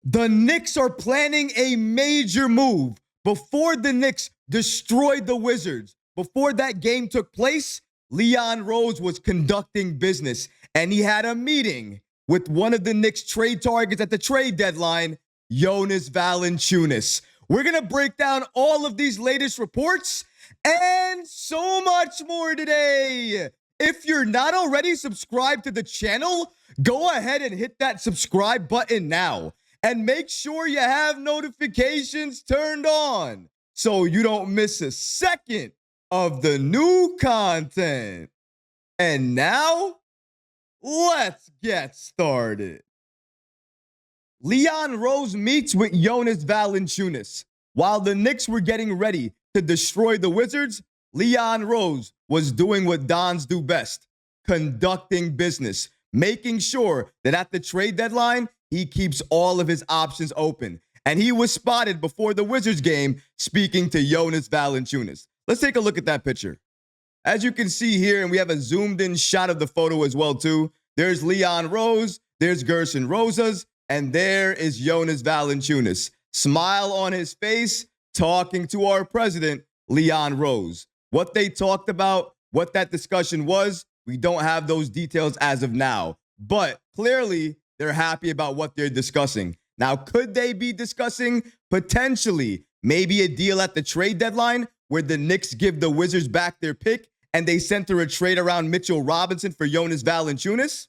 The Knicks are planning a major move. Before the Knicks destroyed the Wizards, before that game took place, Leon Rose was conducting business, and he had a meeting with one of the Knicks trade targets at the trade deadline, Jonas Valanciunas. We're going to break down all of these latest reports and so much more today. If you're not already subscribed to the channel, go ahead and hit that subscribe button now. And make sure you have notifications turned on so you don't miss a second of the new content. And now, let's get started. Leon Rose meets with Jonas Valanciunas. While the Knicks were getting ready to destroy the Wizards, Leon Rose was doing what Dons do best, conducting business, making sure that at the trade deadline, he keeps all of his options open. And he was spotted before the Wizards game speaking to Jonas Valanciunas. Let's take a look at that picture. As you can see here, and we have a zoomed in shot of the photo as well too, there's Leon Rose, there's Gerson Rosas, and there is Jonas Valanciunas. Smile on his face, talking to our president, Leon Rose. What they talked about, what that discussion was, we don't have those details as of now. But clearly, they're happy about what they're discussing. Now, could they be discussing potentially maybe a deal at the trade deadline where the Knicks give the Wizards back their pick and they center a trade around Mitchell Robinson for Jonas Valanciunas?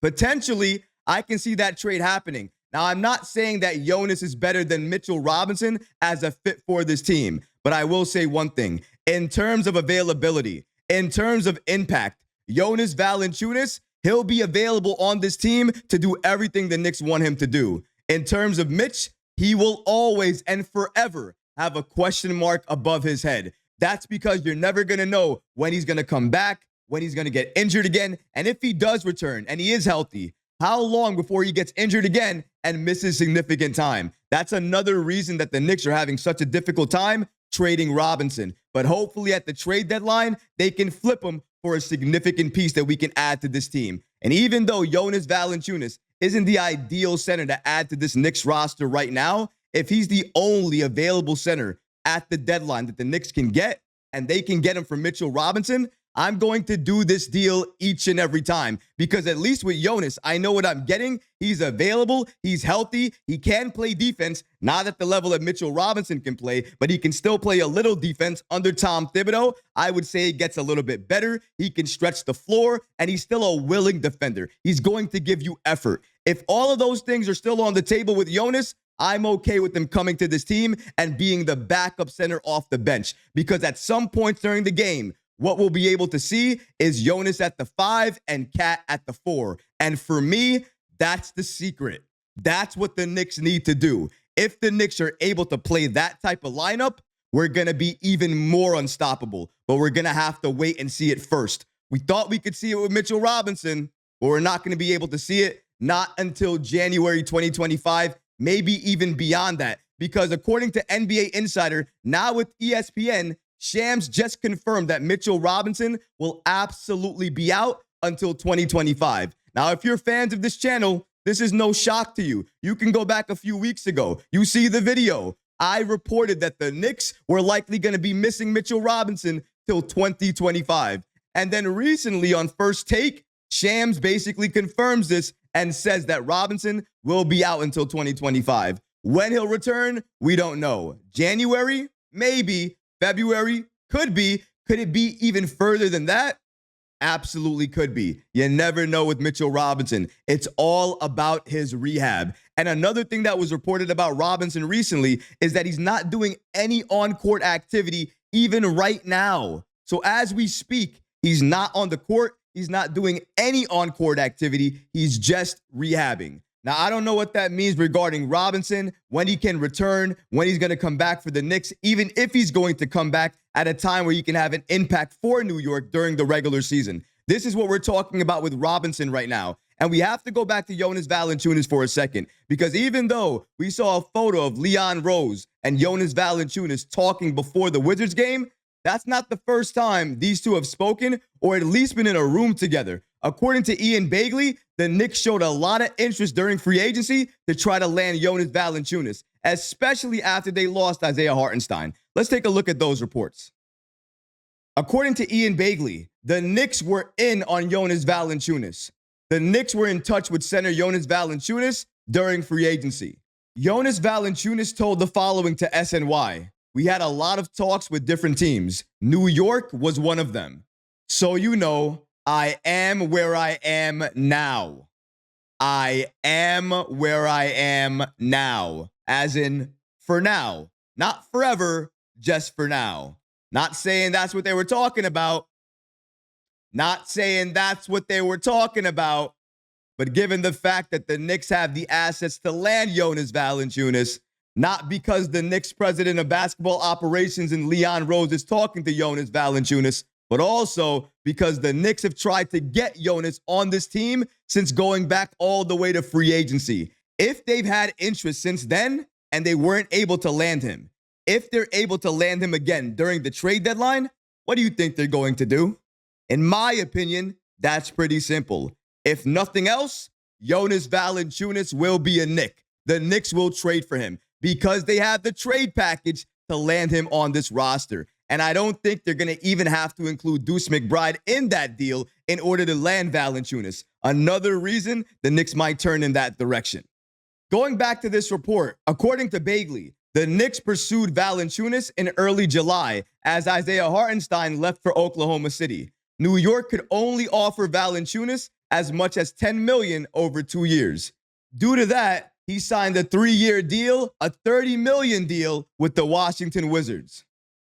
Potentially, I can see that trade happening. Now, I'm not saying that Jonas is better than Mitchell Robinson as a fit for this team, but I will say one thing. In terms of availability, in terms of impact, Jonas Valanciunas, he'll be available on this team to do everything the Knicks want him to do. In terms of Mitch, he will always and forever have a question mark above his head. That's because you're never going to know when he's going to come back, when he's going to get injured again, and if he does return and he is healthy, how long before he gets injured again and misses significant time? That's another reason that the Knicks are having such a difficult time trading Robinson. But hopefully at the trade deadline, they can flip him for a significant piece that we can add to this team. And even though Jonas Valanciunas isn't the ideal center to add to this Knicks roster right now, if he's the only available center at the deadline that the Knicks can get, and they can get him from Mitchell Robinson, I'm going to do this deal each and every time, because at least with Jonas, I know what I'm getting. He's available. He's healthy. He can play defense, not at the level that Mitchell Robinson can play, but he can still play a little defense under Tom Thibodeau. I would say it gets a little bit better. He can stretch the floor, and he's still a willing defender. He's going to give you effort. If all of those things are still on the table with Jonas, I'm okay with him coming to this team and being the backup center off the bench, because at some points during the game, what we'll be able to see is Jonas at the 5 and Cat at the 4. And for me, that's the secret. That's what the Knicks need to do. If the Knicks are able to play that type of lineup, we're going to be even more unstoppable. But we're going to have to wait and see it first. We thought we could see it with Mitchell Robinson, but we're not going to be able to see it not until January 2025, maybe even beyond that. Because according to NBA Insider, now with ESPN, Shams just confirmed that Mitchell Robinson will absolutely be out until 2025. Now, if you're fans of this channel, this is no shock to you. You can go back a few weeks ago. You see the video. I reported that the Knicks were likely going to be missing Mitchell Robinson till 2025. And then recently on First Take, Shams basically confirms this and says that Robinson will be out until 2025. When he'll return, we don't know. January? Maybe. February? Could be. Could it be even further than that? Absolutely could be. You never know with Mitchell Robinson. It's all about his rehab. And another thing that was reported about Robinson recently is that he's not doing any on-court activity even right now. So as we speak, he's not on the court. He's not doing any on-court activity. He's just rehabbing. Now, I don't know what that means regarding Robinson, when he can return, when he's going to come back for the Knicks, even if he's going to come back at a time where he can have an impact for New York during the regular season. This is what we're talking about with Robinson right now. And we have to go back to Jonas Valanciunas for a second, because even though we saw a photo of Leon Rose and Jonas Valanciunas talking before the Wizards game, that's not the first time these two have spoken or at least been in a room together. According to Ian Bagley, the Knicks showed a lot of interest during free agency to try to land Jonas Valanciunas, especially after they lost Isaiah Hartenstein. Let's take a look at those reports. According to Ian Bagley, the Knicks were in on Jonas Valanciunas. The Knicks were in touch with center Jonas Valanciunas during free agency. Jonas Valanciunas told the following to SNY. We had a lot of talks with different teams. New York was one of them. So you know, I am where I am now. I am where I am now. As in, for now. Not forever, just for now. Not saying that's what they were talking about. Not saying that's what they were talking about. But given the fact that the Knicks have the assets to land Jonas Valanciunas, not because the Knicks president of basketball operations and Leon Rose is talking to Jonas Valanciunas, but also because the Knicks have tried to get Jonas on this team since going back all the way to free agency. If they've had interest since then and they weren't able to land him, if they're able to land him again during the trade deadline, what do you think they're going to do? In my opinion, that's pretty simple. If nothing else, Jonas Valanciunas will be a Knick. The Knicks will trade for him because they have the trade package to land him on this roster. And I don't think they're going to even have to include Deuce McBride in that deal in order to land Valanciunas. Another reason the Knicks might turn in that direction. Going back to this report, according to Bagley, the Knicks pursued Valanciunas in early July as Isaiah Hartenstein left for Oklahoma City. New York could only offer Valanciunas as much as $10 million over 2 years. Due to that, he signed a 3-year deal, a $30 million deal with the Washington Wizards.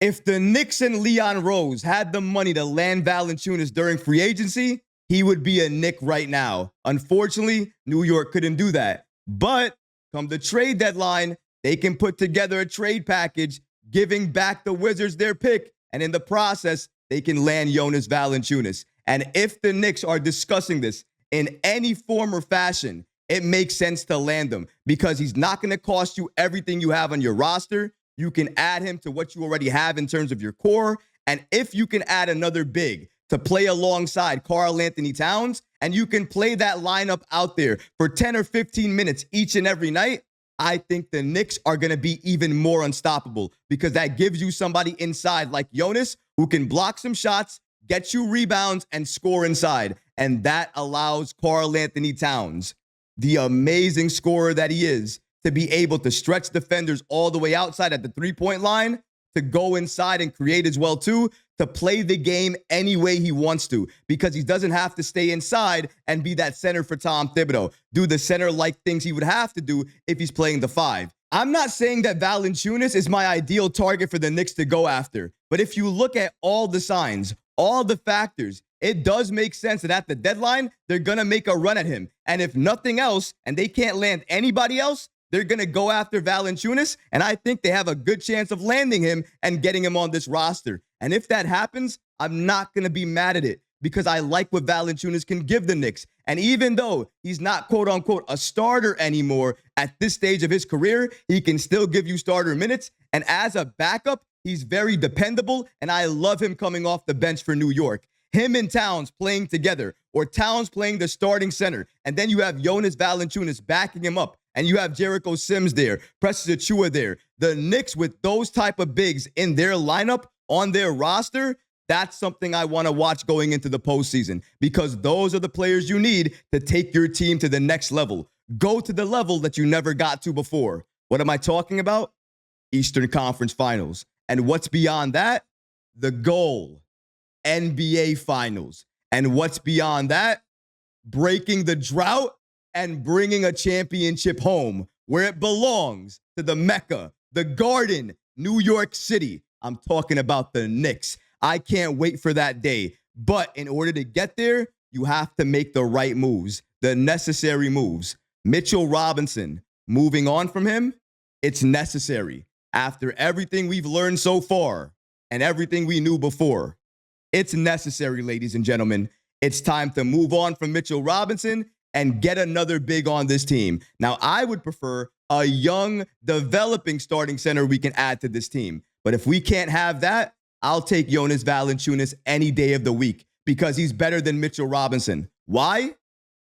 If the Knicks and Leon Rose had the money to land Valanciunas during free agency, he would be a Knick right now. Unfortunately, New York couldn't do that. But come the trade deadline, they can put together a trade package, giving back the Wizards their pick, and in the process, they can land Jonas Valanciunas. And if the Knicks are discussing this in any form or fashion, it makes sense to land him because he's not going to cost you everything you have on your roster. You can add him to what you already have in terms of your core. And if you can add another big to play alongside Karl-Anthony Towns, and you can play that lineup out there for 10 or 15 minutes each and every night, I think the Knicks are going to be even more unstoppable because that gives you somebody inside like Jonas who can block some shots, get you rebounds, and score inside. And that allows Karl-Anthony Towns, the amazing scorer that he is, to be able to stretch defenders all the way outside at the three-point line, to go inside and create as well, too, to play the game any way he wants to because he doesn't have to stay inside and be that center for Tom Thibodeau, do the center-like things he would have to do if he's playing the 5. I'm not saying that Valanciunas is my ideal target for the Knicks to go after, but if you look at all the signs, all the factors, it does make sense that at the deadline, they're going to make a run at him. And if nothing else, and they can't land anybody else, they're going to go after Valanciunas, and I think they have a good chance of landing him and getting him on this roster. And if that happens, I'm not going to be mad at it because I like what Valanciunas can give the Knicks. And even though he's not, quote-unquote, a starter anymore at this stage of his career, he can still give you starter minutes. And as a backup, he's very dependable, and I love him coming off the bench for New York. Him and Towns playing together, or Towns playing the starting center, and then you have Jonas Valanciunas backing him up, and you have Jericho Sims there, Precious Achiuwa there. The Knicks with those type of bigs in their lineup, on their roster, that's something I want to watch going into the postseason because those are the players you need to take your team to the next level. Go to the level that you never got to before. What am I talking about? Eastern Conference Finals. And what's beyond that? The goal. NBA Finals. And what's beyond that? Breaking the drought and bringing a championship home where it belongs, to the Mecca, the Garden, New York City. I'm talking about the Knicks. I can't wait for that day. But in order to get there, you have to make the right moves, the necessary moves. Mitchell Robinson, moving on from him, it's necessary. After everything we've learned so far and everything we knew before, it's necessary, ladies and gentlemen. It's time to move on from Mitchell Robinson and get another big on this team. Now, I would prefer a young, developing starting center we can add to this team. But if we can't have that, I'll take Jonas Valanciunas any day of the week because he's better than Mitchell Robinson. Why?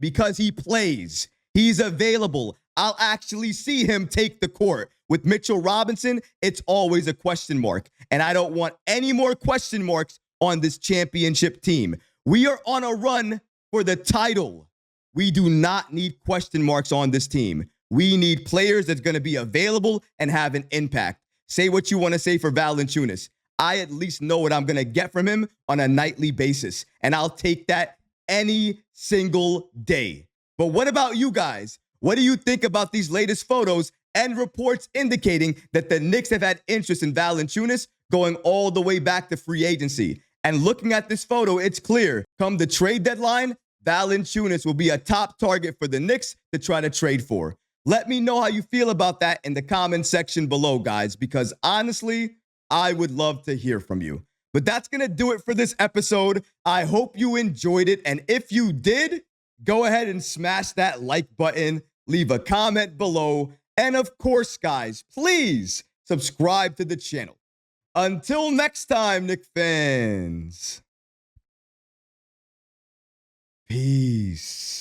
Because he plays. He's available. I'll actually see him take the court. With Mitchell Robinson, it's always a question mark. And I don't want any more question marks on this championship team. We are on a run for the title. We do not need question marks on this team. We need players that's going to be available and have an impact. Say what you want to say for Valanciunas. I at least know what I'm going to get from him on a nightly basis. And I'll take that any single day. But what about you guys? What do you think about these latest photos and reports indicating that the Knicks have had interest in Valanciunas going all the way back to free agency? And looking at this photo, it's clear. Come the trade deadline, Valanciunas will be a top target for the Knicks to try to trade for. Let me know how you feel about that in the comment section below, guys, because honestly, I would love to hear from you. But that's going to do it for this episode. I hope you enjoyed it. And if you did, go ahead and smash that like button, leave a comment below. And of course, guys, please subscribe to the channel. Until next time, Knicks fans. Peace.